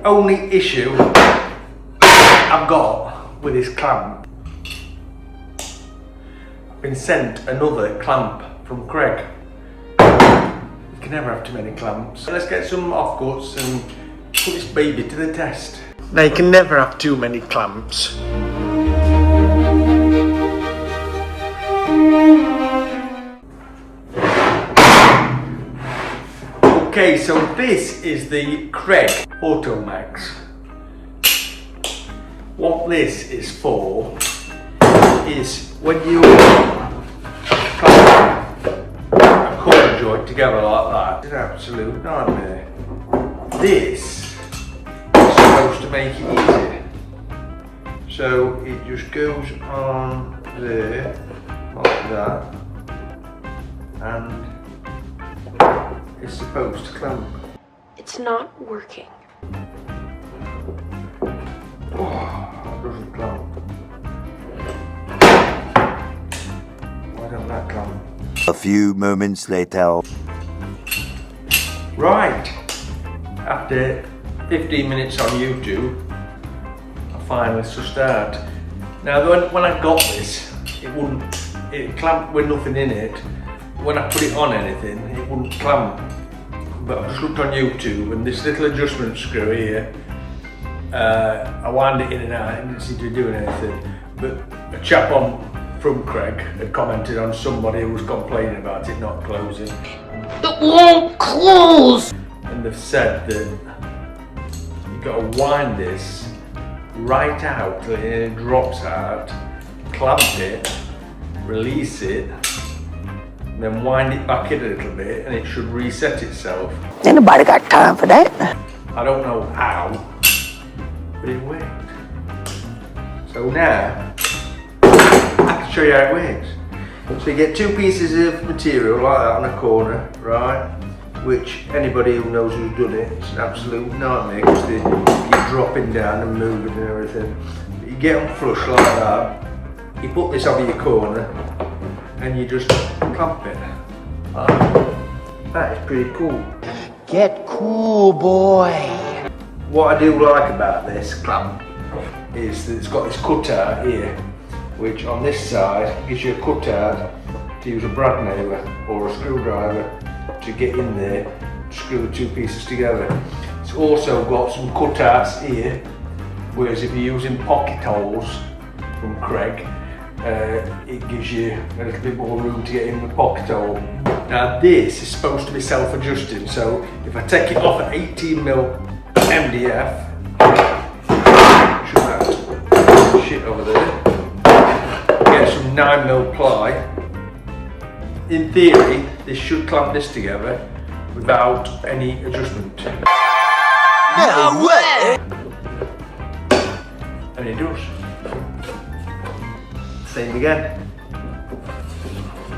only issue I've got with this clamp, I've been sent another clamp from Kreg. You can never have too many clamps. Let's get some offcuts and put this baby to the test. Now you can never have too many clamps. Okay, so this is the Kreg Automaxx. What this is for is when you clamp a corner joint together like that. It's an absolute nightmare. This is supposed to make it easy. So it just goes on there like that, and it's supposed to clamp. It's not working. Oh, it doesn't clamp. Why don't that clamp? A few moments later. Right, after 15 minutes on YouTube, I finally sussed out. Now when I got this, it clamped with nothing in it. When I put it on anything, it wouldn't clamp. But I just looked on YouTube, and this little adjustment screw here, I wound it in and out, it didn't seem to be doing anything. But a chap from Kreg had commented on somebody who was complaining about it not closing. It won't close! And they've said that you've got to wind this right out till it drops out, clamp it, release it, and then wind it back in a little bit, and it should reset itself. Ain't nobody got time for that. I don't know how, but it worked. So now, I can show you how it works. So you get two pieces of material like that on a corner, right? Which anybody who knows who's done it, it's an absolute nightmare because you're dropping down and moving and everything. But you get them flush like that, you put this over your corner, and you just clamp it. That is pretty cool. Get cool, boy. What I do like about this clamp is that it's got this cutout here, which on this side gives you a cutout to use a brad nailer or a screwdriver to get in there, screw the two pieces together. It's also got some cutouts here, whereas if you're using pocket holes from Kreg, it gives you a little bit more room to get in the pocket hole. Now this is supposed to be self-adjusting, so if I take it off at 18mm MDF, shoot that shit over there, get some 9mm ply. In theory, this should clamp this together without any adjustment. No way! And it does. Same again.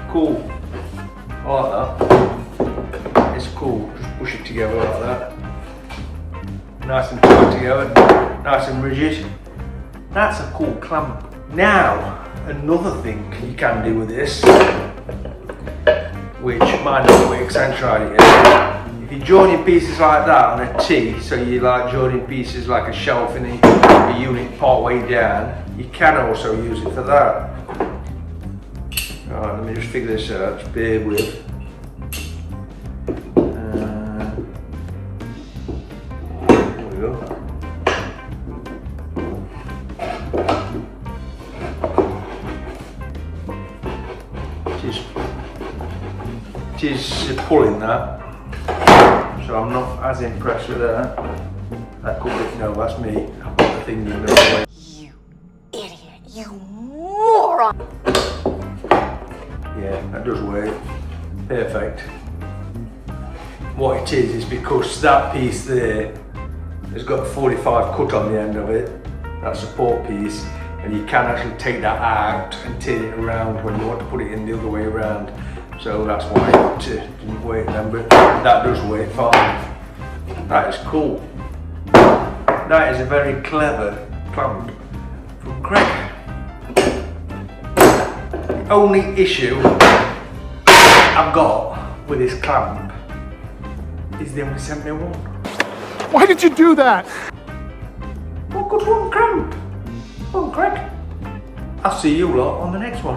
Cool. I like that. It's cool. Just push it together like that. Nice and tight together. Nice and rigid. That's a cool clamp. Now, another thing you can do with this, which might not work, I haven't tried it yet. If you're joining pieces like that on a T, so you like joining pieces like a shelf in a unit part way down, you can also use it for that. Alright, let me just figure this out, just bear with. There we go. It is pulling that, so I'm not as impressed with that. That could be, no, that's me. I put the thing in the wrong way. You idiot, you moron! Yeah, that does work. Perfect. What it is because that piece there has got a 45 cut on the end of it, that support piece, and you can actually take that out and turn it around when you want to put it in the other way around. So that's why it didn't work then, but that does work fine. That is cool. That is a very clever clamp from Kreg. The only issue I've got with this clamp is they only sent me one. Why did you do that? good one, Crump. Well, Greg, I'll see you lot on the next one.